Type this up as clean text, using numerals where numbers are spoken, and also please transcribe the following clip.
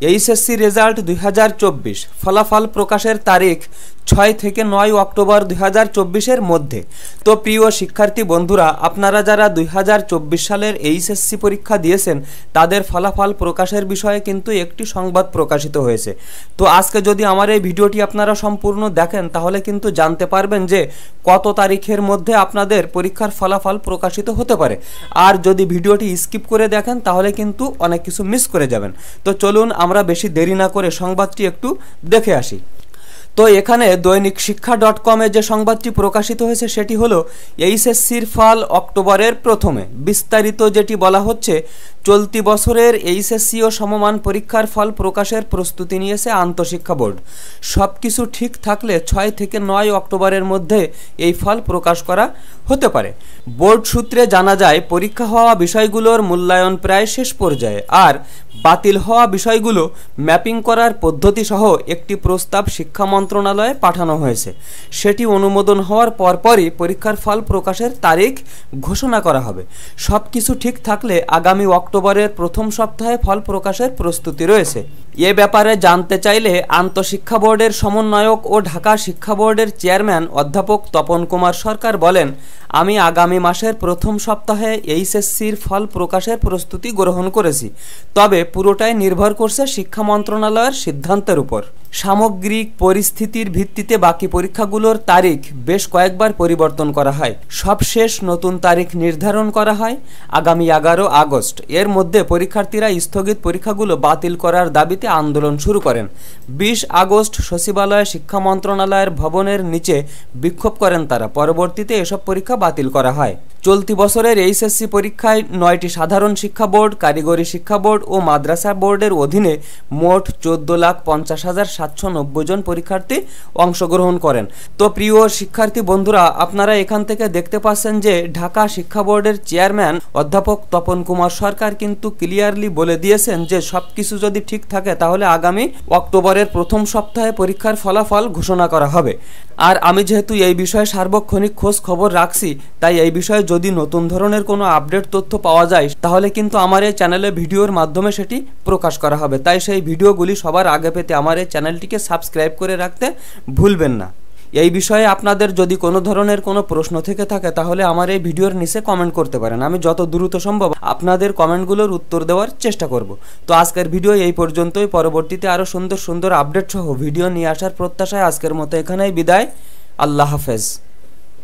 HSC result 2024 ফলাফল প্রকাশের তারিখ 6 থেকে 9 অক্টোবর 2024 মধ্যে। তো প্রিয় শিক্ষার্থী বন্ধুরা, আপনারা যারা 2024 সালের এইচএসসি পরীক্ষা দিয়েছেন তাদের ফলাফল প্রকাশের বিষয়ে কিন্তু একটি সংবাদ প্রকাশিত হয়েছে। তো আজকে যদি আমার এই ভিডিওটি আপনারা সম্পূর্ণ দেখেন তাহলে কিন্তু জানতে পারবেন যে কত তারিখের মধ্যে আপনাদের পরীক্ষার ফলাফল প্রকাশিত হতে পারে। আর যদি ভিডিওটি স্কিপ করে দেখেন তাহলে কিন্তু অনেক কিছু মিস করে যাবেন। তো চলুন আমরা বেশি দেরি না করে সংবাদটি একটু দেখে আসি। তো এখানে দৈনিক শিক্ষা.com-এ যে সংবাদটি প্রকাশিত হয়েছে সেটি হলো এইচএসসির ফল অক্টোবরের প্রথমে। বিস্তারিত যেটি বলা হচ্ছে, চলতি বছরের এইচএসসি ও সমমান পরীক্ষার ফল প্রকাশের প্রস্তুতি নিয়েছে আন্তঃশিক্ষা বোর্ড। সব কিছু ঠিক থাকলে 6 থেকে 9 অক্টোবরের মধ্যে এই ফল প্রকাশ করা হতে পারে। বোর্ড সূত্রে জানা যায়, পরীক্ষা হওয়া বিষয়গুলোর মূল্যায়ন প্রায় শেষ পর্যায়ে, আর বাতিল হওয়া বিষয়গুলো ম্যাপিং করার পদ্ধতি সহ একটি প্রস্তাব শিক্ষা মন্ত্রণালয়ে পাঠানো হয়েছে। সেটি অনুমোদন হওয়ার পরপরই পরীক্ষার ফল প্রকাশের তারিখ ঘোষণা করা হবে। সব কিছু ঠিক থাকলে আগামী অক্টোবরের প্রথম সপ্তাহে ফল প্রকাশের প্রস্তুতি রয়েছে। এ ব্যাপারে জানতে চাইলে আন্তঃশিক্ষা বোর্ডের সমন্বয়ক ও ঢাকা শিক্ষা বোর্ডের চেয়ারম্যান অধ্যাপক তপন কুমার সরকার বলেন, আমি আগামী মাসের প্রথম সপ্তাহে এইচএসসির ফল প্রকাশের প্রস্তুতি গ্রহণ করেছি, তবে পুরোটাই নির্ভর করছে শিক্ষা মন্ত্রণালয়ের সিদ্ধান্তের উপর। সামগ্রিক পরিস্থিতির ভিত্তিতে বাকি পরীক্ষাগুলোর তারিখ বেশ কয়েকবার পরিবর্তন করা হয়। সবশেষ নতুন তারিখ নির্ধারণ করা হয় আগামী 11 আগস্ট। এর মধ্যে পরীক্ষার্থীরা স্থগিত পরীক্ষাগুলো বাতিল করার দাবিতে আন্দোলন শুরু করেন। 20 আগস্ট সচিবালয়ে শিক্ষা মন্ত্রণালয়ের ভবনের নিচে বিক্ষোভ করেন তারা। পরবর্তীতে এসব পরীক্ষা বাতিল করা হয়। চলতি বছরের এইচএসসি পরীক্ষায় 9টি সাধারণ শিক্ষা বোর্ড, কারিগরি শিক্ষা বোর্ড ও মাদ্রাসা বোর্ডের অধীনে মোট 14,50,790 জন পরীক্ষার্থী অংশগ্রহণ করেন। তো প্রিয় শিক্ষার্থী বন্ধুরা, আপনারা এখান থেকে দেখতে পাচ্ছেন যে ঢাকা শিক্ষা বোর্ডের চেয়ারম্যান অধ্যাপক তপন কুমার সরকার কিন্তু ক্লিয়ারলি বলে দিয়েছেন যে সবকিছু যদি ঠিক থাকে তাহলে আগামী অক্টোবরের প্রথম সপ্তাহে পরীক্ষার ফলাফল ঘোষণা করা হবে। আর আমি যেহেতু এই বিষয়ে সার্বক্ষণিক খোঁজ খবর রাখছি, তাই এই বিষয়ে যদি নতুন ধরনের কোনো আপডেট তথ্য পাওয়া যায় তাহলে কিন্তু আমার এই চ্যানেলে ভিডিওর মাধ্যমে সেটি প্রকাশ করা হবে। তাই সেই ভিডিওগুলি সবার আগে পেতে আমার এই চ্যানেলটিকে সাবস্ক্রাইব করে রাখতে ভুলবেন না। এই বিষয়ে আপনাদের যদি কোনো ধরনের কোনো প্রশ্ন থেকে থাকে তাহলে আমার এই ভিডিওর নিচে কমেন্ট করতে পারেন। আমি যত দ্রুত সম্ভব আপনাদের কমেন্টগুলোর উত্তর দেওয়ার চেষ্টা করব। তো আজকের ভিডিও এই পর্যন্তই। পরবর্তীতে আরও সুন্দর সুন্দর আপডেট সহ ভিডিও নিয়ে আসার প্রত্যাশায় আজকের মতো এখানেই বিদায়। আল্লাহ হাফেজ।